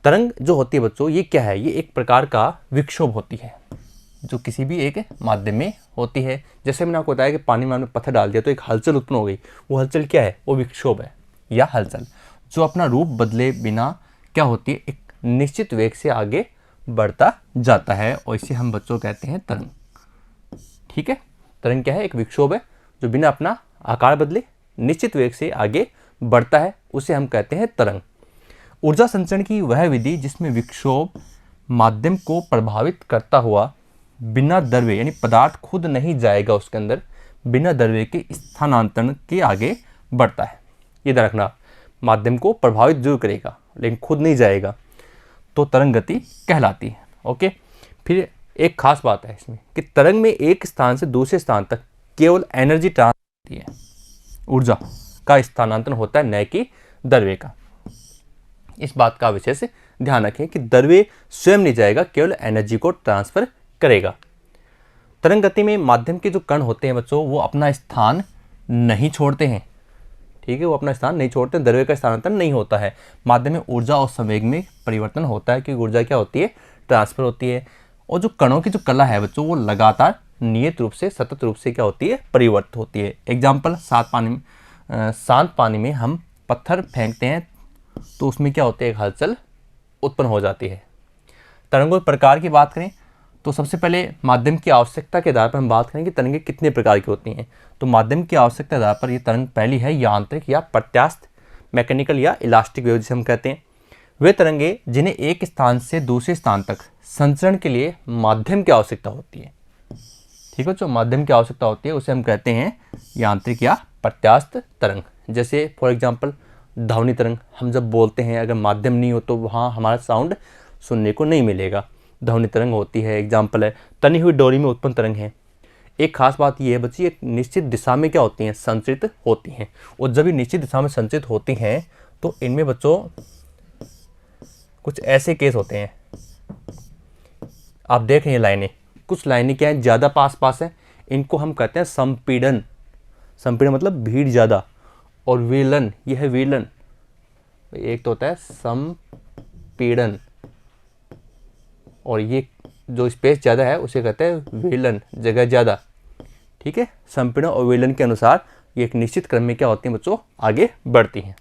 तरंग जो होती है बच्चों, ये क्या है? ये एक प्रकार का विक्षोभ होती है जो किसी भी एक माध्यम में होती है। जैसे मैंने आपको बताया कि पानी में आपने पत्थर डाल दिया तो एक हलचल उत्पन्न हो गई। वो हलचल क्या है? वो विक्षोभ है या हलचल, जो अपना रूप बदले बिना क्या होती है, एक निश्चित वेग से आगे बढ़ता जाता है, और इसे हम बच्चों कहते हैं तरंग। ठीक है, तरंग क्या है? एक विक्षोभ है जो बिना अपना आकार बदले निश्चित वेग से आगे बढ़ता है, उसे हम कहते हैं तरंग। ऊर्जा संचरण की वह विधि जिसमें विक्षोभ माध्यम को प्रभावित करता हुआ बिना द्रव्य यानी पदार्थ खुद नहीं जाएगा उसके अंदर, बिना द्रव्य के स्थानांतरण के आगे बढ़ता है। ये ध्यान रखना, माध्यम को प्रभावित जरूर करेगा लेकिन खुद नहीं जाएगा, तो तरंग गति कहलाती है। ओके, फिर एक खास बात है इसमें कि तरंग में एक स्थान से दूसरे स्थान तक केवल एनर्जी ट्रांसफर होती है, ऊर्जा का स्थानांतरण होता है, न कि द्रव्य का। इस बात का विशेष ध्यान रखें कि द्रव्य स्वयं नहीं जाएगा, केवल एनर्जी को ट्रांसफर करेगा। तरंग गति में माध्यम के जो कण होते हैं बच्चों, वो अपना स्थान नहीं छोड़ते हैं। ठीक है, वो अपना स्थान नहीं छोड़ते, द्रव्य का स्थानांतरण नहीं होता है। माध्यम में ऊर्जा और संवेग में परिवर्तन होता है, क्योंकि ऊर्जा क्या होती है? ट्रांसफर होती है। और जो कणों की जो कला है बच्चों, वो लगातार नियत रूप से, सतत रूप से क्या होती है? परिवर्तित होती है। एग्जाम्पल, शांत पानी में हम पत्थर फेंकते हैं तो उसमें क्या होती है? एक हलचल उत्पन्न हो जाती है। तरंगों के प्रकार की बात करें तो सबसे पहले माध्यम की आवश्यकता के आधार पर हम बात करें कि तरंगें कितने प्रकार की होती हैं। तो माध्यम की आवश्यकता के आधार पर ये तरंग पहली है यांत्रिक या प्रत्यास्थ, मैकेनिकल या इलास्टिक वेव जिसे हम कहते हैं। वे तरंगे जिन्हें एक स्थान से दूसरे स्थान तक संचरण के लिए माध्यम की आवश्यकता होती है। ठीक है, जो माध्यम की आवश्यकता होती है उसे हम कहते हैं यांत्रिक या प्रत्यास्थ तरंग। जैसे फॉर एग्जाम्पल ध्वनि तरंग, हम जब बोलते हैं अगर माध्यम नहीं हो तो वहाँ हमारा साउंड सुनने को नहीं मिलेगा, ध्वनि तरंग होती है। एग्जाम्पल है तनी हुई डोरी में उत्पन्न तरंग है। एक खास बात यह है बच्ची, एक निश्चित दिशा में क्या होती हैं? संचरित होती हैं। और जब ये निश्चित दिशा में संचरित होती हैं तो इनमें बच्चों कुछ ऐसे केस होते हैं। आप देख रहे हैं लाइनें, कुछ लाइनें क्या है? ज़्यादा पास पास है, इनको हम कहते हैं संपीड़न। संपीड़न मतलब भीड़ ज़्यादा। और वेलन, यह है वेलन। एक तो होता है संपीड़न, और ये जो स्पेस ज़्यादा है उसे कहते हैं वेलन, जगह ज़्यादा। ठीक है, संपीड़न और वेलन के अनुसार ये एक निश्चित क्रम में क्या होती हैं बच्चों? आगे बढ़ती हैं।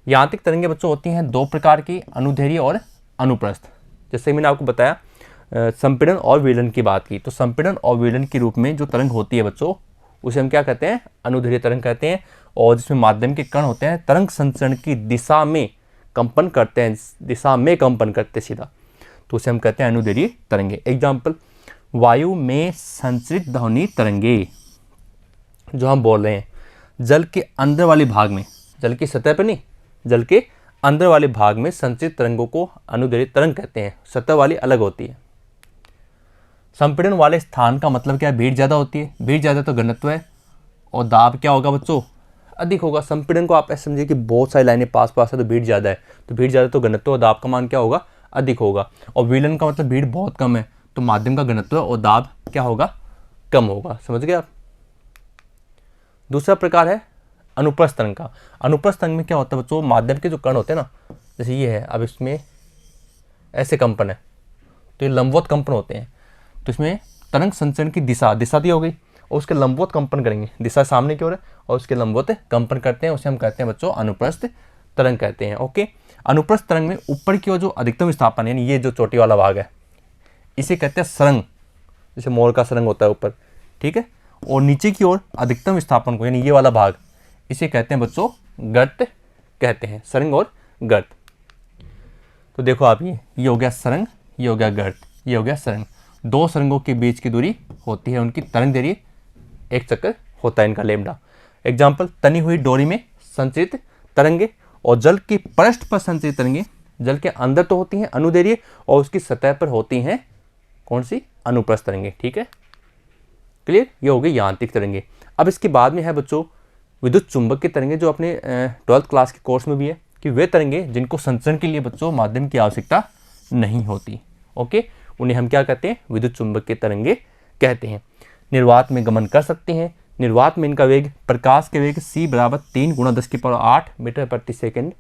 यांत्रिक तरंगें बच्चों होती हैं दो प्रकार की, अनुदैर्ध्य और अनुप्रस्थ। जैसे मैंने आपको बताया संपीड़न और वेलन की बात की, तो संपीड़न और वेलन के रूप में जो तरंग होती है बच्चों, उसे हम क्या कहते हैं? अनुदैर्ध्य तरंग कहते हैं। और जिसमें माध्यम के कण होते हैं तरंग संचरण की दिशा में कंपन करते हैं, दिशा में कंपन करते सीधा, तो उसे हम कहते हैं अनुदैर्ध्य तरंगे। एग्जाम्पल, वायु में संचरित ध्वनि तरंगे जो हम बोल रहे हैं, जल के अंदर वाले भाग में, जल की सतह पर नहीं, जल के अंदर वाले भाग में संचरित तरंगों को अनुदैर्ध्य तरंग कहते हैं। सतह वाली अलग होती है। संपीड़न वाले स्थान का मतलब क्या है? भीड़ ज़्यादा होती है। भीड़ ज़्यादा तो घनत्व है, और दाब क्या होगा बच्चों? अधिक होगा। संपीड़न को आप ऐसे समझिए कि बहुत सारी लाइनें पास पास है तो भीड़ ज़्यादा है, तो भीड़ ज़्यादा तो घनत्व और दाब का मान क्या होगा? अधिक होगा। और विलन का मतलब भीड़ बहुत कम है, तो माध्यम का घनत्व और दाब क्या होगा? कम होगा। समझ गए आप? दूसरा प्रकार है अनुप्रस्थ तरंग का। अनुप्रस्थ तरंग में क्या होता है बच्चों? माध्यम के जो कण होते हैं ना, जैसे ये है, अब इसमें ऐसे कंपन है तो ये लंबवत कंपन होते हैं। तो इसमें तरंग संचरण की दिशा दी हो गई, और उसके लंबवत कंपन करेंगे, दिशा सामने की ओर है और उसके लंबवत कंपन करते हैं, उसे हम कहते हैं बच्चों अनुप्रस्थ तरंग कहते हैं। ओके, अनुप्रस्थ तरंग में ऊपर की ओर जो अधिकतम विस्थापन यानी ये जो चोटी वाला भाग है, इसे कहते हैं सरंग, जैसे मोर का सरंग होता है ऊपर। ठीक है, और नीचे की ओर अधिकतम विस्थापन को यानी ये वाला भाग, इसे कहते हैं बच्चों गर्त कहते हैं। सरंग और गर्त। तो देखो आप, ये हो गया सरंग, ये हो गया गर्त, ये हो गया सरंग। दो सरंगों के बीच की दूरी होती है उनकी तरंग दैर्ध्य, एक चक्कर होता है इनका लेमडा। एग्जाम्पल, तनी हुई डोरी में संचरित तरंगे और जल की पृष्ठ पर संचरित तरंगे, जल के अंदर तो होती हैं अनुदैर्ध्य और उसकी सतह पर होती हैं कौन सी? अनुप्रस्थ तरंगे। ठीक है, क्लियर? ये हो गई यांत्रिक तरंगे। अब इसके बाद में है बच्चों विद्युत चुंबक की तरंगे, जो अपने 12th क्लास के कोर्स में भी है कि वे तरंगे जिनको संचरण के लिए बच्चों माध्यम की आवश्यकता नहीं होती। ओके, उन्हें हम क्या कहते हैं? विद्युत चुंबक की तरंगे कहते हैं। निर्वात में गमन कर सकते हैं। निर्वात में इनका वेग प्रकाश के वेग c बराबर 3 × 10⁸ मीटर प्रति सेकंड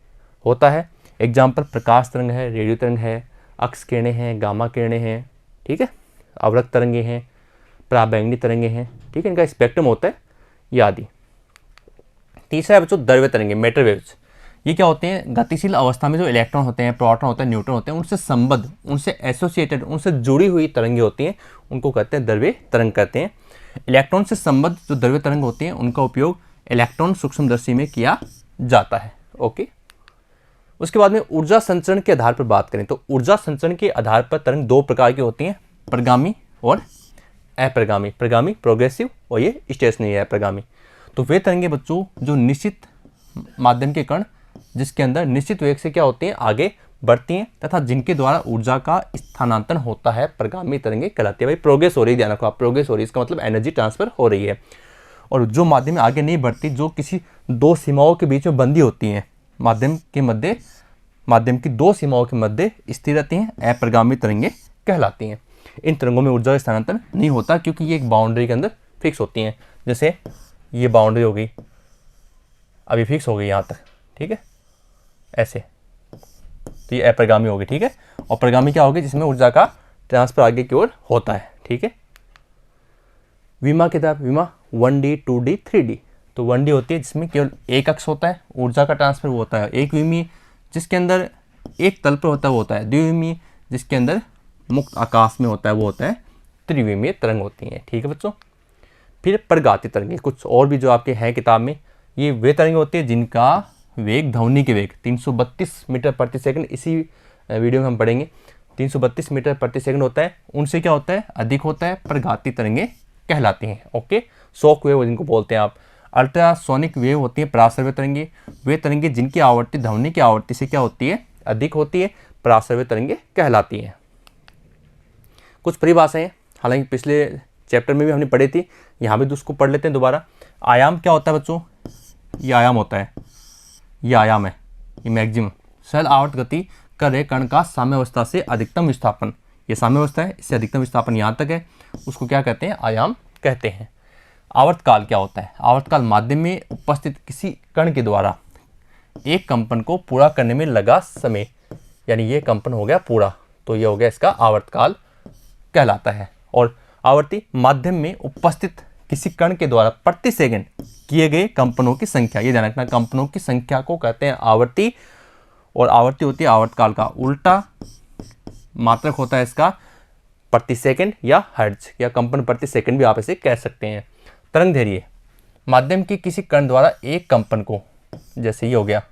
होता है। एग्जाम्पल प्रकाश तरंग है, रेडियो तरंग है, अक्स किरणें हैं, गामा किरणें हैं, ठीक है, अवरक्त तरंगे हैं, पराबैंगनी तरंगे हैं, ठीक है, इनका स्पेक्ट्रम होता है ये आदि। तीसरा है बच्चों द्रव्य तरंगे, मैटर वेव्स। ये क्या होते हैं, गतिशील अवस्था में जो इलेक्ट्रॉन होते हैं, प्रोटॉन होते हैं, न्यूट्रॉन होते हैं, उनसे संबद्ध, उनसे एसोसिएटेड, उनसे जुड़ी हुई तरंगे होती हैं, उनको कहते हैं द्रव्य तरंग कहते हैं। इलेक्ट्रॉन से संबद्ध जो द्रव्य तरंग होती हैं उनका उपयोग इलेक्ट्रॉन सूक्ष्मदर्शी में किया जाता है। ओके, उसके बाद में ऊर्जा संचरण के आधार पर बात करें तो ऊर्जा संचरण के आधार पर तरंग दो प्रकार की होती हैं, प्रगामी और अप्रगामी। प्रगामी प्रोग्रेसिव और ये स्टेशनरी है प्रगामी। तो वे तरंगे बच्चों जो निश्चित माध्यम के कण जिसके अंदर निश्चित वेग से क्या होती हैं आगे बढ़ती हैं तथा जिनके द्वारा ऊर्जा का स्थानांतरण होता है, प्रगामी तरंगे कहलाती है। भाई प्रोग्रेस हो रही है, ध्यान रखो आप, प्रोग्रेस हो रही है इसका मतलब एनर्जी ट्रांसफर हो रही है। और जो माध्यम में आगे नहीं बढ़ती, जो किसी दो सीमाओं के बीच में बंधी होती हैं, माध्यम की दो सीमाओं के मध्य स्थिर रहती हैं, अप्रगामी तरंगे कहलाती हैं। इन तरंगों में ऊर्जा का स्थानांतरण नहीं होता क्योंकि ये एक बाउंड्री के अंदर फिक्स होती हैं। जैसे ये बाउंड्री हो गई, अभी फिक्स हो गई यहाँ तक, ठीक है, ऐसे, तो ये अप्रगामी होगी, ठीक है। और प्रगामी क्या होगी, जिसमें ऊर्जा का ट्रांसफर आगे की ओर होता है, ठीक है। विमा किताब, विमा 1D 2D 3D। तो 1D होती है जिसमें केवल एक अक्ष होता है, ऊर्जा का ट्रांसफर वो होता है। एक विमी जिसके अंदर एक तल पर होता है वो होता है। द्विविमीय जिसके अंदर मुक्त आकाश में होता है वो होता है त्रिविमीय तरंग होती हैं, ठीक है बच्चों। फिर प्रगाती तरंगे, कुछ और भी जो आपके हैं किताब में, ये वे तरंगे होती है जिनका वेग ध्वनि के वेग 332 मीटर प्रति सेकंड, इसी वीडियो में हम पढ़ेंगे, 332 मीटर प्रति सेकंड होता है, उनसे क्या होता है अधिक होता है, प्रगाती तरंगे कहलाती हैं। ओके, शॉक वेव जिनको बोलते हैं आप। अल्ट्रासोनिक वेव होती है पराश्रव्य तरंगे, वे तरंगे जिनकी आवृत्ति ध्वनि की आवृत्ति से क्या होती है अधिक होती है, पराश्रव्य तरंगे कहलाती हैं। कुछ परिभाषाएं हालांकि पिछले चैप्टर में भी हमने पढ़ी थी, यहाँ भी उसको पढ़ लेते हैं दोबारा। आयाम क्या होता है बच्चों, ये आयाम होता है, ये आयाम है, ये मैक्सिमम सरल आवर्त गति कर रहे कण का साम्यावस्था से अधिकतम विस्थापन, ये साम्यावस्था है, इससे अधिकतम विस्थापन यहाँ तक है, उसको क्या कहते हैं आयाम कहते हैं। आवर्तकाल क्या होता है, आवर्तकाल माध्यम में उपस्थित किसी कण के द्वारा एक कंपन को पूरा करने में लगा समय, यानी ये कंपन हो गया पूरा, तो ये हो गया इसका आवर्तकाल कहलाता है। और आवर्ती माध्यम में उपस्थित किसी कण के द्वारा प्रति सेकंड किए गए कंपनों की संख्या, ये ध्यान रखना, कंपनों की संख्या को कहते हैं आवर्ती। और आवर्ती होती है आवर्तकाल का उल्टा मात्रक होता है इसका प्रति सेकंड या हर्ट्ज, या कंपन प्रति सेकंड भी आप इसे कह सकते हैं। तरंग दैर्घ्य माध्यम के किसी कण द्वारा एक कंपन को, जैसे ये हो गया,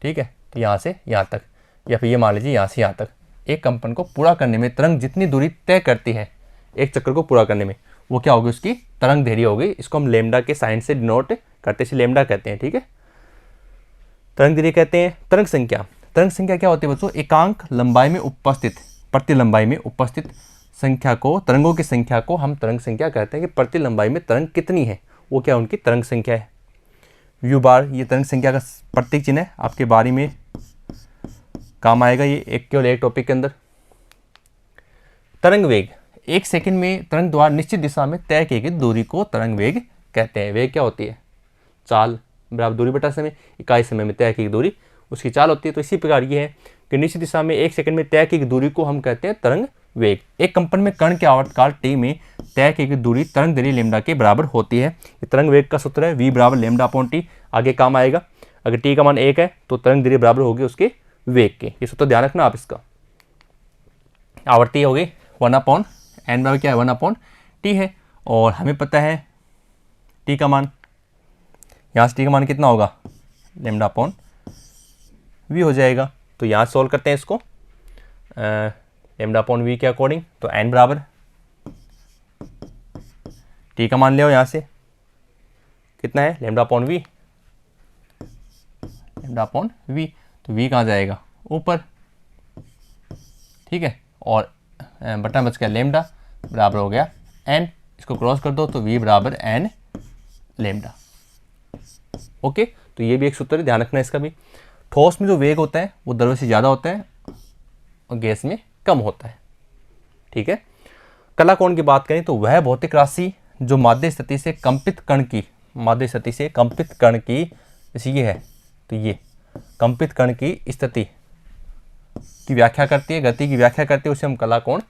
ठीक है, तो यहाँ से यहाँ तक, या फिर ये मान लीजिए यहाँ से यहाँ तक, एक कंपन को पूरा करने में तरंग जितनी दूरी तय करती है एक चक्कर को पूरा करने में, वो क्या होगी उसकी तरंग दैर्घ्य होगी। इसको हम लेमडा के साइन से डिनोट करते हैं, लेमडा कहते हैं, ठीक है, तरंग दैर्घ्य कहते हैं। तरंग संख्या, तरंग संख्या क्या होती है बच्चों, एकांक लंबाई में उपस्थित, प्रति लंबाई में उपस्थित संख्या को, तरंगों की संख्या को हम तरंग संख्या कहते हैं कि प्रति लंबाई में तरंग कितनी है, वो क्या उनकी तरंग संख्या है। यू बार, ये तरंग संख्या का प्रतीक चिन्ह है, आपके बारी में काम आएगा ये केवल एक टॉपिक के अंदर। तरंग वेग, एक सेकंड में तरंग द्वारा निश्चित दिशा में तय की गई दूरी को तरंग वेग कहते हैं। वेग क्या होती है, चाल बराबर दूरी बटा समय, इकाई समय में तय की गई दूरी उसकी चाल होती है। तो इसी प्रकार ये है कि निश्चित दिशा में एक सेकंड में तय की गई दूरी को हम कहते हैं तरंग वेग। एक कंपन में कण के आवर्तकाल टी में तय की गई दूरी तरंग दैर्घ्य लेमडा के बराबर होती है। ये तरंग वेग का सूत्र है, v बराबर लेमडा अपॉन टी, आगे काम आएगा। अगर टी का मान 1 है तो तरंग दैर्घ्य बराबर होगी उसके वेग के, ये सूत्र ध्यान रखना आप इसका। आवर्ती हो गई 1/n बराबर क्या है 1/t है, और हमें पता है टी का मान, यहाँ से टी का मान कितना होगा लेमडा अपॉन v हो जाएगा। तो यहाँ सॉल्व करते हैं इसको लेमडा अपॉन v के अकॉर्डिंग, तो n बराबर टी का मान ले आओ यहाँ से कितना है lambda upon v, lambda upon v, तो v कहाँ जाएगा ऊपर, ठीक है, और बटा बच गया लेमडा बराबर हो गया n, इसको क्रॉस कर दो तो v बराबर n लेमडा। ओके, तो ये भी एक सूत्र है, ध्यान रखना इसका भी। ठोस में जो वेग होता है वो द्रव्य से ज़्यादा होता है और गैस में कम होता है, ठीक है। कला कोण की बात करें तो वह भौतिक राशि जो माध्य स्थिति से कंपित कण की, माध्य स्थिति से कंपित कण की, जैसे ये है तो ये कंपित कण की स्थिति की व्याख्या करती है, गति की व्याख्या करती है, उसे हम कला कोण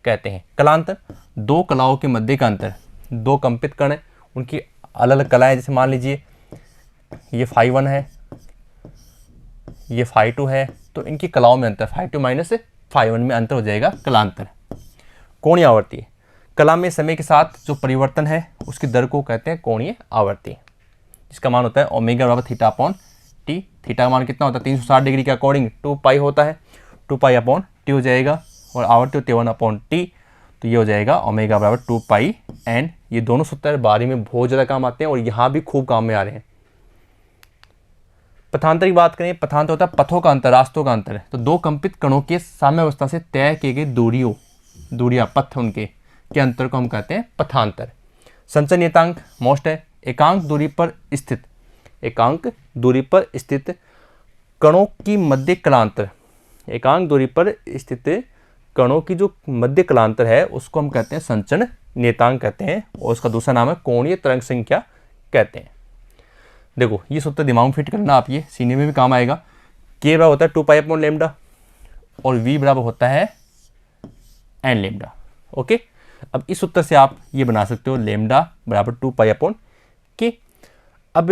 कहते हैं। कलांतर, दो कलाओं के मध्य का अंतर। दो कंपित कण है, उनकी अलग अलग कलाएं, जैसे मान लीजिए ये φ1 है, ये φ2 है, तो इनकी कलाओं में अंतर, φ2 माइनस φ1 में अंतर हो जाएगा कलांतर। कोणीय आवर्ती, कला में समय के साथ जो परिवर्तन है उसकी दर को कहते हैं कोणीय आवर्ती, जिसका मान होता है ओमेगा बराबर थीटा अपॉन टी। थीटा का मान कितना होता है 360 डिग्री के अकॉर्डिंग 2 पाई होता है, 2 पाई अपॉन टी हो जाएगा, और आवर्ती होती है 1 अपॉन टी, तो ये हो जाएगा ओमेगा बराबर 2 पाई एन। ये दोनों सूत्र बारी में बहुत ज़्यादा काम आते हैं और यहाँ भी खूब काम में आ रहे हैं। पथांतर की बात करें, पथांतर होता है पथों का अंतर, रास्तों का अंतर। तो दो कंपित कणों के साम्यावस्था से तय किए गए दूरियां पथ उनके के अंतर को हम कहते हैं पथांतर। संचय नियतांक मोस्ट है, एकांक दूरी पर स्थित कणों की मध्य कलांतर। एकांक दूरी पर स्थित कणों की जो मध्य कलांतर है उसको हम कहते हैं संचरण नियतांक कहते हैं, और उसका दूसरा नाम है कोणीय तरंग संख्या कहते हैं। देखो ये सूत्र दिमाग में फिट करना आप, ये सीने में भी काम आएगा। के बराबर होता है 2 पाई अपॉन लैम्डा और वी बराबर होता है एन लैम्डा। ओके, अब इस सूत्र से आप ये बना सकते हो लैम्डा बराबर 2 पाई अपॉन के। अब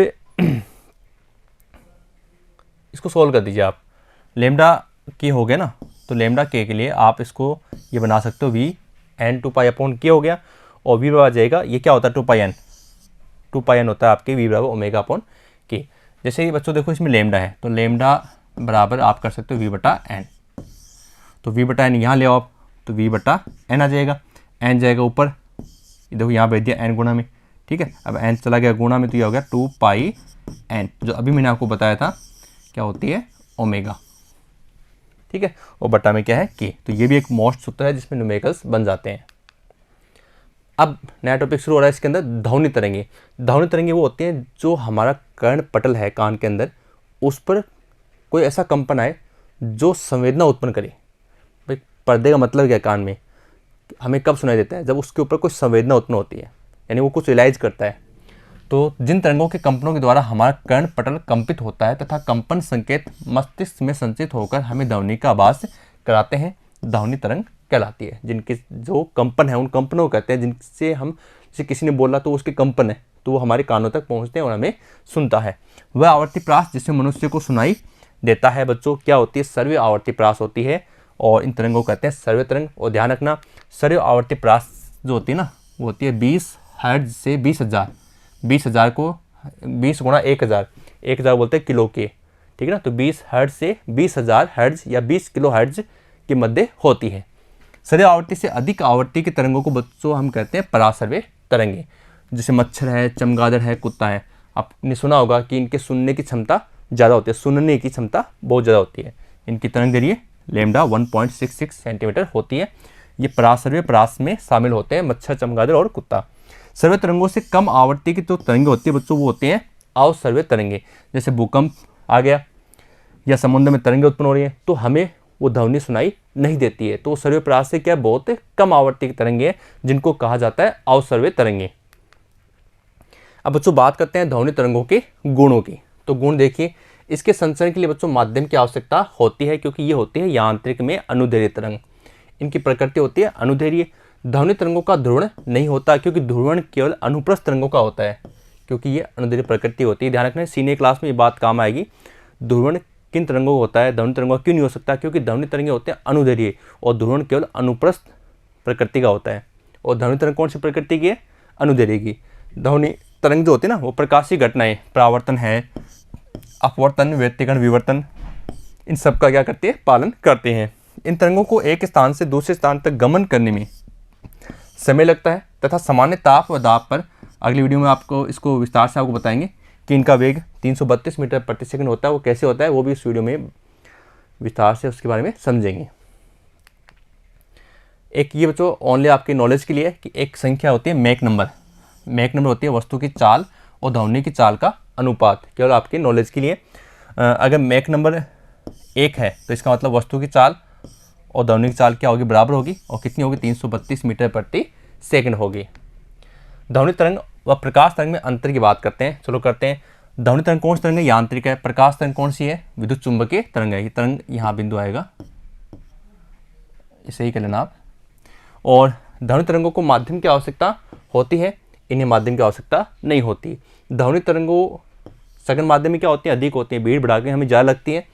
इसको सोल्व कर दीजिए आप, लैम्डा के हो गया ना, तो लैम्डा के लिए आप इसको ये बना सकते हो वी एन 2 पाई अपॉन के हो गया, और वी बराबर आ जाएगा, ये क्या होता है 2 पाई एन, 2 पाई एन होता है आपके वी बराबर ओमेगा अपॉन के। जैसे ही बच्चों देखो इसमें लैम्डा है, तो लैम्डा बराबर आप कर सकते हो वी बटा एन, तो वी बटा एन यहाँ ले आओ आप, तो वी बटा एन आ जाएगा, एन जाएगा ऊपर, देखो यहाँ भेज दिया एन गुणा में, ठीक है। अब एन चला गया गुणा में, तो ये हो गया 2 पाई एन, जो अभी मैंने आपको बताया था क्या होती है ओमेगा, ठीक है, और बटा में क्या है के। तो ये भी एक मोस्ट सूत्र है जिसमें न्यूमेरिकल्स बन जाते हैं। अब नया टॉपिक शुरू हो रहा है इसके अंदर, ध्वनि तरंगे। ध्वनि तरंगे वो होती हैं जो हमारा कर्ण पटल है कान के अंदर, उस पर कोई ऐसा कंपन आए जो संवेदना उत्पन्न करे। भाई पर्दे का मतलब क्या है, कान में हमें कब सुनाई देता है, जब उसके ऊपर कोई संवेदना उत्पन्न होती है, यानी वो कुछ रियलाइज करता है। तो जिन तरंगों के कंपनों के द्वारा हमारा कर्ण पटल कंपित होता है तथा कंपन संकेत मस्तिष्क में संचित होकर हमें ध्वनि का आभास कराते हैं, ध्वनि तरंग कहलाती है। जिनके जो कंपन है उन कंपनों को कहते हैं, जिनसे हम, जैसे किसी ने बोला तो उसके कंपन है, तो वो हमारे कानों तक पहुंचते हैं और हमें सुनता है। वह आवर्ती प्रास जिससे मनुष्य को सुनाई देता है बच्चों क्या होती है, सर्व आवर्ती प्रास होती है, और इन तरंगों को कहते हैं सर्व तरंग। और ध्यान रखना, सर्व आवर्ती प्रास जो होती है ना, वो होती है 20 हर्ट्ज से 20,000, 20,000 को 20 गुणा 1,000, 1,000 बोलते हैं किलो के, ठीक है ना। तो 20 हर्ट्ज से 20,000 हर्ट्ज या 20 किलो हर्ट्ज के मध्य होती है। सर्व आवर्ती से अधिक आवर्ती की तरंगों को बच्चों हम कहते हैं परासर्वे तरंगे। जैसे मच्छर है, चमगादड़ है, कुत्ता है, आपने सुना होगा कि इनके सुनने की क्षमता ज़्यादा होती है, सुनने की क्षमता बहुत ज़्यादा होती है। इनकी तरंग दैर्घ्य लैम्डा 1.66 सेंटीमीटर होती है। ये परासर्वे प्रास में शामिल होते हैं मच्छर, चमगादड़ और कुत्ता। सर्वे तरंगों से कम आवर्ती की जो तरंगे होती है बच्चों, वो होते हैं अवसर्वे तरंगे। जैसे भूकंप आ गया या समुद्र में तरंगे उत्पन्न हो रही हैं, तो हमें वो ध्वनि सुनाई नहीं देती है। तो सर्वे प्रास से क्या बहुत कम आवर्ती की तरंगे हैं, जिनको कहा जाता है अवसर्वे तरंगे। अब बच्चों बात करते हैं ध्वनि तरंगों के गुणों की। तो गुण देखिए, इसके संचरण के लिए बच्चों माध्यम की आवश्यकता होती है, क्योंकि ये होती है यांत्रिक में अनुदैर्घ्य तरंग। इनकी प्रकृति होती है अनुदैर्घ्य। ध्वनि तरंगों का ध्रुवण नहीं होता, क्योंकि ध्रुवण केवल अनुप्रस्थ तरंगों का होता है, क्योंकि ये अनुदैर्घ्य प्रकृति होती है। ध्यान रखना, सीनियर क्लास में ये बात काम आएगी। ध्रुवण किन तरंगों को होता है, ध्वनि तरंगों का क्यों नहीं हो सकता, क्योंकि ध्वनि तरंगे होते हैं अनुदैर्घ्य और ध्रुवण केवल अनुप्रस्थ प्रकृति का होता है। और ध्वनि तरंग कौन सी प्रकृति की है, अनुदैर्घ्य की। ध्वनि तरंग जो होती है ना, वो प्रकाशीय घटनाएं, परावर्तन है, अपवर्तन, व्यतिकरण, विवर्तन, इन सब का क्या करते हैं, पालन करते हैं। इन तरंगों को एक स्थान से दूसरे स्थान तक गमन करने में समय लगता है तथा सामान्य ताप व दाब पर, अगली वीडियो में आपको इसको विस्तार से आपको बताएंगे कि इनका वेग 332 मीटर प्रति सेकंड होता है। वो कैसे होता है वो भी इस वीडियो में विस्तार से उसके बारे में समझेंगे। एक ये बच्चों ओनली आपकी नॉलेज के लिए कि एक संख्या होती है मैक नंबर। मैक नंबर होती है वस्तु की चाल और ध्वनि की चाल का अनुपात, केवल आपकी नॉलेज के लिए। अगर मैक नंबर 1 है तो इसका मतलब वस्तु की चाल और ध्वनि की चाल क्या होगी, बराबर होगी, और कितनी होगी, 332 मीटर प्रति सेकंड होगी। ध्वनि तरंग व प्रकाश तरंग में अंतर की बात करते हैं। चलो करते हैं। ध्वनि तरंग कौन सी तरंग है? यांत्रिक है। प्रकाश तरंग कौन सी है? विद्युत चुंबकीय तरंग है। ये तरंग यहाँ बिंदु आएगा, इसे ही कर लेना आप। और ध्वनि तरंगों को माध्यम की आवश्यकता होती है, इन्हें माध्यम की आवश्यकता नहीं होती। ध्वनि तरंगों सघन माध्यम में क्या होती है? अधिक होती हैं, भीड़ भड़ाके हमें ज़्यादा लगती हैं,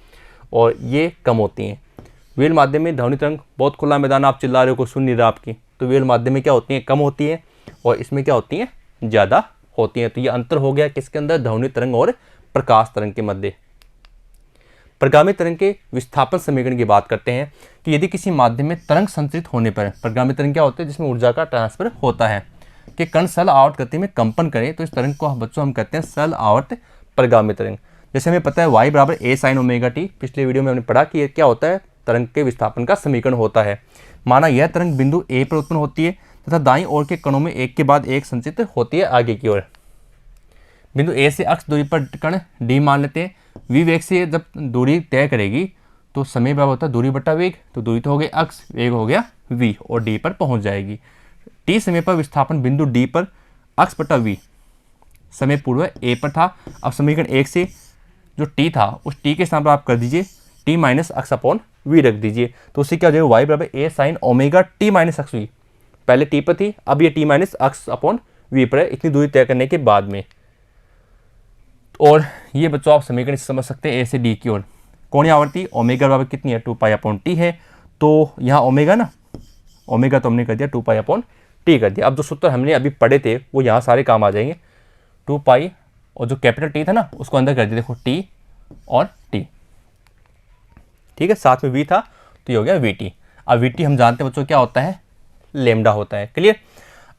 और ये कम होती हैं। विरल माध्यम में ध्वनि तरंग बहुत खुला मैदान, आप चिल्ला रहे हो, कोई सुन नहीं रहा आपकी, तो विरल माध्यम में क्या होती हैं? कम होती है, और इसमें क्या होती हैं? ज़्यादा होती हैं। तो ये अंतर हो गया किसके अंदर? ध्वनि तरंग और प्रकाश तरंग के मध्य। प्रगामी तरंग के विस्थापन समीकरण की बात करते हैं कि यदि किसी माध्यम में तरंग संचरित होने पर, प्रगामी तरंग क्या होते हैं? जिसमें ऊर्जा का ट्रांसफर होता है, कि कण सरल आवर्त गति में कंपन करे, तो इस तरंग को बच्चों हम कहते हैं सरल आवर्त प्रगामी तरंग। जैसे हमें पता है y बराबर a sin ओमेगा टी, पिछले वीडियो में हमने पढ़ा कि ये क्या होता है? तरंग के विस्थापन का समीकरण होता है। माना यह तरंग बिंदु a पर उत्पन्न होती है तथा दाईं ओर के कणों में एक के बाद एक संचित होती है आगे की ओर। बिंदु a से अक्ष दूरी पर कण d मान लेते हैं। v वेग से जब दूरी तय करेगी तो समय बराबर होता है दूरी बटा वेग, तो दूरी तो हो गई अक्ष, वेग हो गया v, और d पर पहुंच जाएगी। t समय पर विस्थापन बिंदु d पर अक्ष बटा v, समय पूर्व a पर था। अब समीकरण 1 से जो t था उस t के स्थान पर आप कर दीजिए t माइनस अक्ष अपॉन v रख दीजिए, तो उससे क्या हो जाएगा? y बराबर a sine omega t minus अक्ष v। पहले t पर थी, अब ये t माइनस अक्ष अपॉन v पर है, इतनी दूरी तय करने के बाद में। और ये बच्चों आप समीकरण समझ सकते हैं a से d की ओर। कोणीय आवर्ती ओमेगा बराबर कितनी है? 2 पाई अपॉन टी है। तो यहाँ ओमेगा ना, ओमेगा तो हमने कर दिया 2 पाई अपॉन टी कर दिया। अब जो सूत्र हमने अभी पढ़े थे वो यहाँ सारे काम आ जाएंगे। 2 पाई और जो कैपिटल टी था ना उसको अंदर कर दिया, देखो टी और टी, ठीक है, साथ में वी था तो ये हो गया वी टी। अब वी टी हम जानते हैं बच्चों क्या होता है? लेमडा होता है। क्लियर?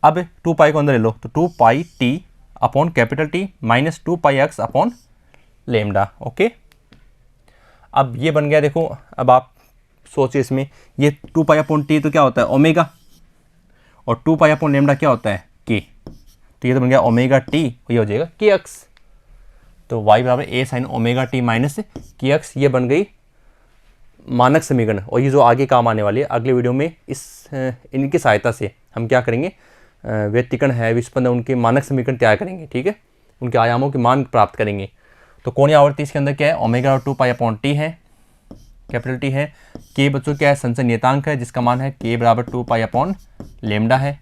अब 2 पाई को अंदर ले लो, तो 2 pi T upon capital T minus 2 pi x upon lambda. Okay, अब ये बन गया। देखो अब आप सोचिए इसमें, ये 2 पाई अपॉन टी तो क्या होता है? ओमेगा, और 2 पाई अपॉन लेमडा क्या होता है? के। तो ये तो बन गया ओमेगा टी, ये हो जाएगा के एक्स। तो y बराबर a sine omega T minus के एक्स, ये बन गई मानक समीकरण। और ये जो आगे काम आने वाली है अगले वीडियो में, इनकी सहायता से हम क्या करेंगे? व्यतिकरण है, विस्पंदन, उनके मानक समीकरण तैयार करेंगे, ठीक है, उनके आयामों की मान प्राप्त करेंगे। तो कोणीय आवर्ती इसके अंदर क्या है? ओमेगा और 2 पाई अपॉन टी है, कैपिटल टी है। के बच्चों क्या है? संचय नियतांक है, जिसका मान है के बराबर 2 पाई अपॉन लेमडा है।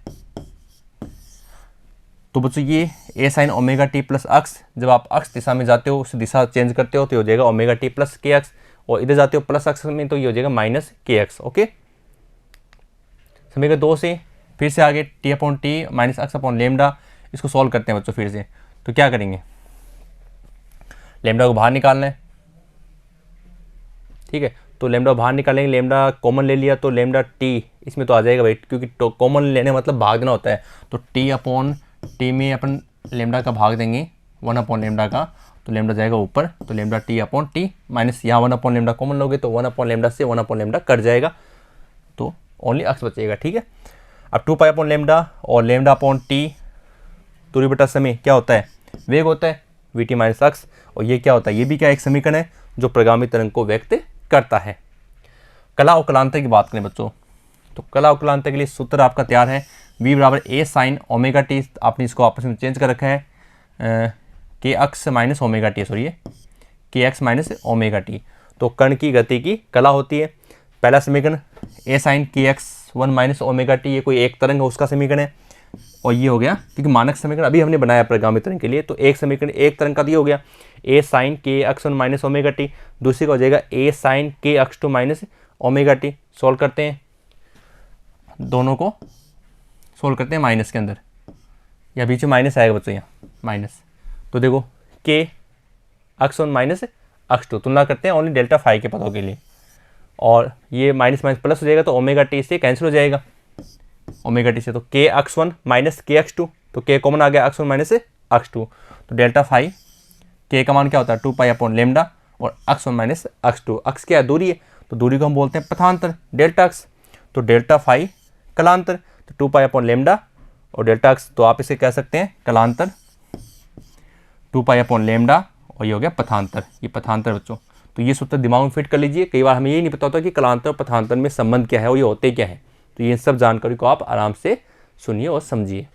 तो बच्चों ये a sine omega T plus x, जब आप अक्स दिशा में जाते हो उस दिशा चेंज करते हो तो ये हो जाएगा ओमेगा टी प्लस के एक्स, और इधर जाते हो प्लस अक्स में तो ये हो जाएगा माइनस के एक्स। ओके, समीकरण 2 से फिर से आगे टी अपॉन टी माइनस अक्स अपॉन लेमडा, इसको सॉल्व करते हैं बच्चों फिर से। तो क्या करेंगे? लेमडा को बाहर निकालना है, ठीक है, तो लेमडा बाहर निकालेंगे, लेमडा कॉमन ले लिया तो लेमडा टी इसमें तो आ जाएगा भाई, क्योंकि कॉमन लेने मतलब भाग देना होता है। तो टी अपॉन टी में अपन लेमडा का भाग देंगे 1 अपॉन लेमडा का, तो लेमडा जाएगा ऊपर, तो lambda T upon T minus यहाँ 1 अपॉन लेमडा कॉमन लोगे तो 1 अपॉन लेमडा से 1 अपॉन लेमडा कट जाएगा, तो ओनली अक्स बचेगा, ठीक है। अब 2 पाई अपॉन लेमडा और लेमडा अपॉन टी, दूरी बटा समय क्या होता है? वेग होता है, वी टी माइनस अक्स। और ये क्या होता है? ये भी क्या एक समीकरण है जो प्रगामी तरंग को व्यक्त करता है। कला और कलांतर की बात करें बच्चों, तो कला और कलांतर के लिए सूत्र आपका तैयार है। v बराबर a साइन ओमेगा टी, आपने इसको आपस में चेंज कर रखा है, के x minus omega T, sorry के एक्स माइनस ओमेगा टी। तो कण की गति की कला होती है। पहला समीकरण a साइन के एक्स 1 माइनस ओमेगा टी, ये कोई एक तरंग है उसका समीकरण है, और ये हो गया क्योंकि मानक समीकरण अभी हमने बनाया प्रगामी तरंग के लिए, तो एक समीकरण एक तरंग का दिया हो गया a साइन के एक्स 1 माइनस ओमेगा टी, दूसरी का हो जाएगा a साइन के x 2 minus omega T. Solve करते हैं, दोनों को सोल्व करते हैं माइनस के अंदर, या बीच में माइनस आएगा बच्चों यहाँ माइनस। तो देखो के एक्स 1 माइनस एक्स 2 तुलना करते हैं ओनली डेल्टा फाई के पदों के लिए, और ये माइनस माइनस प्लस हो जाएगा तो ओमेगा टी से कैंसिल हो जाएगा, ओमेगा टी से। तो के एक्स 1 माइनस के एक्स 2, तो के कॉमन आ गया एक्स 1 माइनस एक्स 2, तो डेल्टा फाई के का मान क्या होता है? 2 पाई अपॉन लेमडा, और एक्स 1 माइनस एक्स 2, एक्स क्या है? दूरी है, तो दूरी को हम बोलते हैं पथांतर, डेल्टा एक्स। तो डेल्टा फाई कलांतर, तो 2 पाई अपॉन लेमडा और डेल्टा एक्स, तो आप इसे कह सकते हैं कलांतर 2 पाई अपॉन लेमडा, और ये हो गया पथांतर, ये पथांतर बच्चों। तो ये सूत्र दिमाग में फिट कर लीजिए, कई बार हमें ये नहीं पता होता कि कलांतर और पथांतर में संबंध क्या है और ये होते क्या है, तो ये सब जानकारी को आप आराम से सुनिए और समझिए।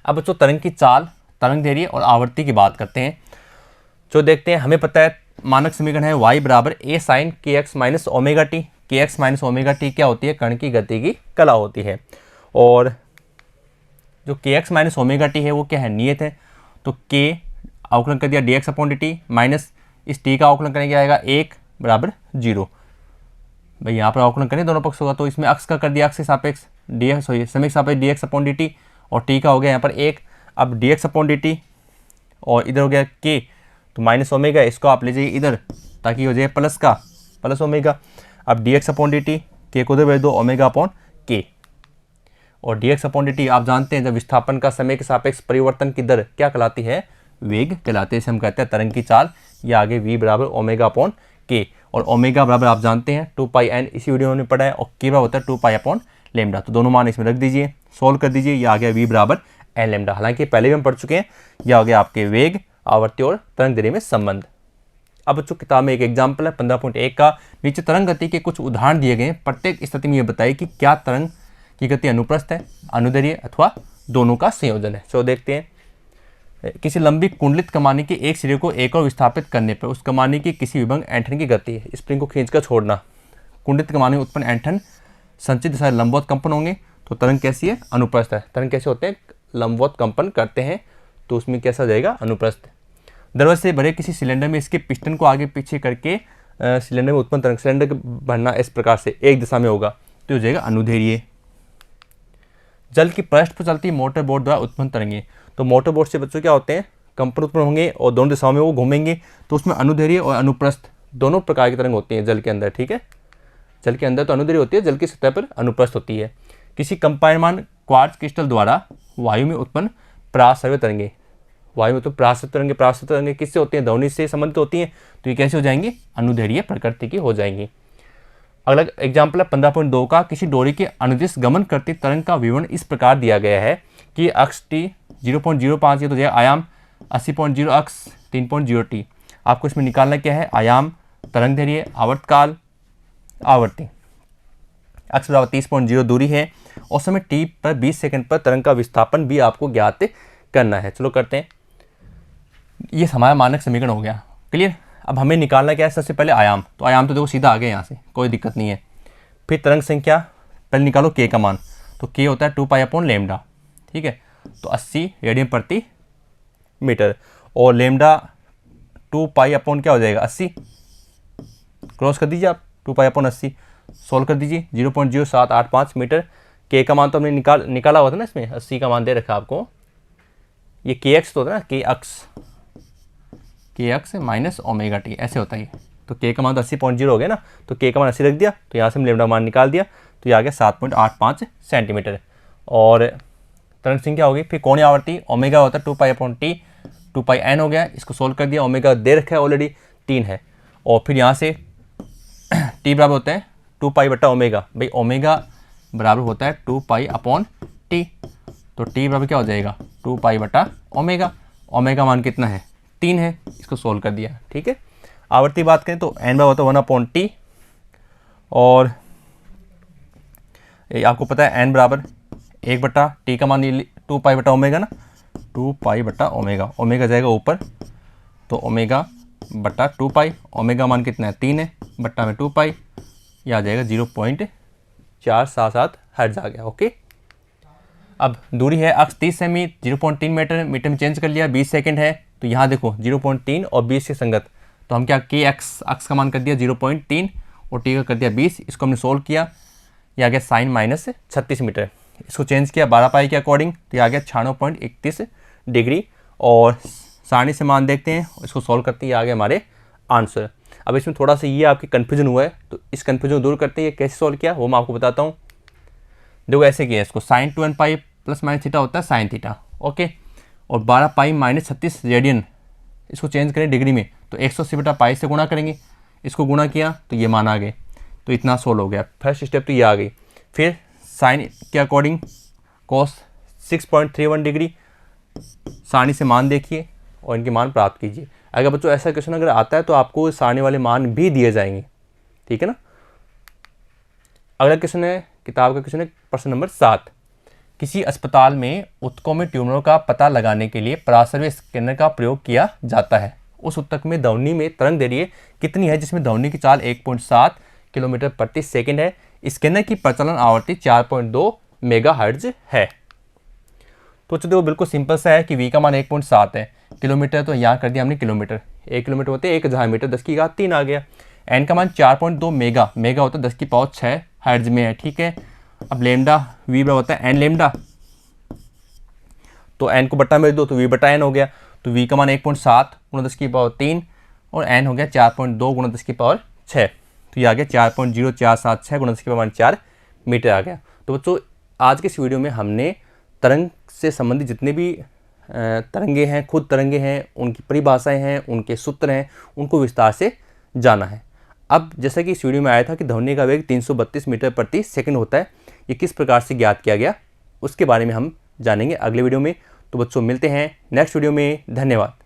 अब बच्चों तरंग की चाल तरंग दैर्घ्य और आवर्ती की बात करते हैं। जो देखते हैं, हमें पता है मानक समीकरण है y बराबर a sin kx minus omega T. kx minus omega T क्या होती है? कण की गति की कला होती है। और जो kx माइनस ओमेगा टी है वो क्या है? नियत है। तो k अवकलन कर दिया dx अपॉन dt माइनस इस t का अवकलन करने क्या आएगा? 1 बराबर 0। भाई यहाँ पर अवकलन करें दोनों पक्ष होगा, तो इसमें अक्ष का कर दिया अक्ष के सापेक्ष dx, सॉरी समय के सापेक्ष dx अपॉन dt, और t का हो गया यहाँ पर 1। अब dx अपॉन dt और इधर हो गया k, तो माइनस ओमेगा, इसको आप ले जाइए इधर ताकि हो जाए प्लस का प्लस ओमेगा। अब dx अपॉन dt, k को उधर भेज दो, ओमेगा अपॉन k। और dx अपॉन dt आप जानते हैं जब विस्थापन का समय के सापेक्ष परिवर्तन की दर क्या कहलाती है? वेग कहलाते हैं। इसे हम कहते हैं तरंग की चाल। या आगे v बराबर ओमेगा अपॉन k, और ओमेगा बराबर आप जानते हैं 2πn, इसी वीडियो में पढ़ा है, और k बराबर होता है 2π अपॉन लेमडा। तो दोनों मान इसमें रख दीजिए, सोल्व कर दीजिए। यह आ गया v बराबर एन लेमडा। हालांकि पहले भी हम पढ़ चुके हैं। यह आ गया आपके वेग, आवर्ती और तरंग दैर्घ्य में संबंध। अब बच्चों किताब में एक एग्जाम्पल है 15.1 का। नीचे तरंग गति के कुछ उदाहरण दिए गए हैं। प्रत्येक स्थिति में यह बताइए कि क्या तरंग की गति अनुप्रस्थ है, अनुदैर्घ्य अथवा दोनों का संयोजन है। तो देखते हैं, किसी लंबी कुंडलित कमानी के एक सिरे को एक और विस्थापित करने पर उस कमानी की किसी विभंग ऐंठन की गति है। स्प्रिंग को खींचकर छोड़ना। कुंडलित कमानी में उत्पन्न ऐंठन संचित दिशा में लंबवत कंपन होंगे, तो तरंग कैसी है? अनुप्रस्थ है। तरंग कैसे होते हैं? लंबवत कंपन करते हैं, तो उसमें कैसा जाएगा? अनुप्रस्थ। द्रव से भरे किसी सिलेंडर में इसके पिस्टन को आगे पीछे करके सिलेंडर में उत्पन्न तरंग, सिलेंडर का भरना इस प्रकार से एक दिशा में होगा, तो हो जाएगा अनुदैर्घ्य। जल की पृष्ठ पर चलती मोटर बोट द्वारा उत्पन्न तरंगे, तो मोटर बोट से बच्चों क्या होते हैं? कंपन उत्पन्न होंगे और दोनों दिशाओं में वो घूमेंगे, तो उसमें अनुदैर्घ्य और अनुप्रस्थ दोनों प्रकार की तरंग होती हैं जल के अंदर। ठीक है, जल के अंदर तो अनुदैर्घ्य होती है, जल की सतह पर अनुप्रस्थ होती है। किसी कंपायमान क्वार्ट्ज क्रिस्टल द्वारा वायु में उत्पन्न पराश्रव्य तरंगे, वायु में तो पराश्रव्य तरंगे किससे होती हैं? ध्वनि से संबंधित होती हैं, तो ये कैसे हो जाएंगी? अनुदैर्घ्य प्रकृति की हो जाएंगी। अगला एग्जाम्पल है 15.2 का। किसी डोरी के अनुदिश गमन करती तरंग का विवरण इस प्रकार दिया गया है कि अक्ष t 0.05, ये तो जाएगा आयाम, 80.0 अक्ष 3.0 t। आपको इसमें निकालना क्या है? आयाम, तरंग दैर्घ्य, आवर्तकाल, आवर्ती। अक्ष बराबर 30.0 दूरी है, और समय t पर 20 सेकंड पर तरंग का विस्थापन भी आपको ज्ञात करना है। चलो करते हैं। ये हमारा मानक समीकरण हो गया, क्लियर। अब हमें निकालना क्या है? सबसे पहले आयाम। तो आयाम तो देखो सीधा आ गया यहाँ से, कोई दिक्कत नहीं है। फिर तरंग संख्या पहले निकालो k का मान, तो k होता है 2π अपॉन लेमडा। ठीक है, तो 80 रेडियन प्रति मीटर, और लेमडा 2π अपॉन क्या हो जाएगा? 80। क्रॉस कर दीजिए आप, 2π अपॉन 80 सोल्व कर दीजिए, 0.0785 मीटर। k का मान तो हमने निकाला हुआ था ना, इसमें 80 का मान दे रखा आपको। ये kx तो होता है ना, kx माइनस ओमेगा टी, ऐसे होता है। तो k का मान तो 80.0 हो गया ना, तो k का मान 80 रख दिया, तो यहाँ से हम लेमडा मान निकाल दिया, तो ये आ गया 7.85 सेंटीमीटर। और तरंग संख्या होगी, फिर कोणीय आवर्ती ओमेगा होता है 2π अपॉन टी, 2πn हो गया, इसको सोल्व कर दिया, ओमेगा दे रखा है ऑलरेडी 3 है। और फिर यहाँ से t बराबर होता है 2π बटा ओमेगा। भाई ओमेगा बराबर होता है 2π अपॉन टी, तो t बराबर क्या हो जाएगा? 2π बटा ओमेगा। ओमेगा मान कितना है? 3 है, इसको सोल्व कर दिया। ठीक है, आवर्ती बात करें तो n बराबर होता है 1 अपॉन टी, और आपको पता है n बराबर 1 बटा टी का मान 2π बटा ओमेगा ना, 2π बटा ओमेगा, ओमेगा जाएगा ऊपर, तो ओमेगा बटा 2π, ओमेगा मान कितना है? 3 है, बट्टा में 2π, यह आ जाएगा 0.477 हर्ट्ज आ गया। ओके, अब दूरी है अक्ष 30 सेमी, 0.3 मीटर, मीटर में चेंज कर लिया, 20 सेकंड है, तो यहाँ देखो 0.3 और 20 से संगत, तो हम क्या अक्ष का मान कर दिया 0.3 और टी का कर दिया 20। इसको हमने सोल्व किया, ये आ गया साइन माइनस 36 मीटर। इसको चेंज किया 12 पाई के अकॉर्डिंग, तो ये आ गया 96.31 डिग्री। और सारणी से मान देखते हैं, इसको सोल्व करते हैं, ये आ गया हमारे आंसर। अब इसमें थोड़ा सा ये आपकी कन्फ्यूजन हुआ है, तो इस कन्फ्यूजन को दूर करते हैं, ये कैसे सोल्व किया वो मैं आपको बताता हूँ। देखो ऐसे किया, इसको sine 2n pi plus minus theta होता है साइन थीटा, ओके, और 12 पाई माइनस 36 रेडियन, इसको चेंज करें डिग्री में, तो 180 बटा पाई से गुणा करेंगे, इसको गुणा किया तो ये मान आ गए, तो इतना सोल्व हो गया। फर्स्ट स्टेप तो ये आ गई। फिर साइन के अकॉर्डिंग कॉस 6.31 डिग्री, सारणी से मान देखिए और इनके मान प्राप्त कीजिए। अगर बच्चों ऐसा क्वेश्चन अगर आता है तो आपको सारणी वाले मान भी दिए जाएंगे, ठीक है ना। अगला क्वेश्चन है, किताब का क्वेश्चन है प्रश्न नंबर 7। किसी अस्पताल में ऊतकों में ट्यूमरों का पता लगाने के लिए परासर्वे स्कैनर का प्रयोग किया जाता है। उस ऊतक में ध्वनि में तरंग दैर्ध्य कितनी है, जिसमें ध्वनि की चाल 1.7 किलोमीटर प्रति सेकंड है। स्कैनर की प्रचलन आवृत्ति 4.2 मेगाहर्ट्ज है। तो देखो बिल्कुल सिंपल सा है कि v का मान 1.7 है, किलोमीटर तो यहाँ कर दिया हमने किलोमीटर, 1 किलोमीटर होते हैं 1000 मीटर, 10 की घात 3 आ गया। n का मान 4.2 मेगा होता है 10 की पावर 6 हर्ट्ज में है, ठीक है। अब लेमडा v बराबर होता है n लेमडा, तो n को बट्टा में दो तो v बटा n हो गया। तो v का मान 1.7 गुणा 10 की पावर 3 और n हो गया 4.2 गुणा 10 की पावर 6, तो ये आ गया 4.0476 गुणा 10 की पावर 4 मीटर आ गया। तो बच्चों आज के इस वीडियो में हमने तरंग से संबंधित जितने भी तरंगे हैं, खुद तरंगे हैं, उनकी परिभाषाएं हैं, उनके सूत्र हैं, उनको विस्तार से जाना है। अब जैसा कि इस वीडियो में आया था कि ध्वनि का वेग 332 मीटर प्रति सेकंड होता है, ये किस प्रकार से ज्ञात किया गया उसके बारे में हम जानेंगे अगले वीडियो में। तो बच्चों मिलते हैं नेक्स्ट वीडियो में, धन्यवाद।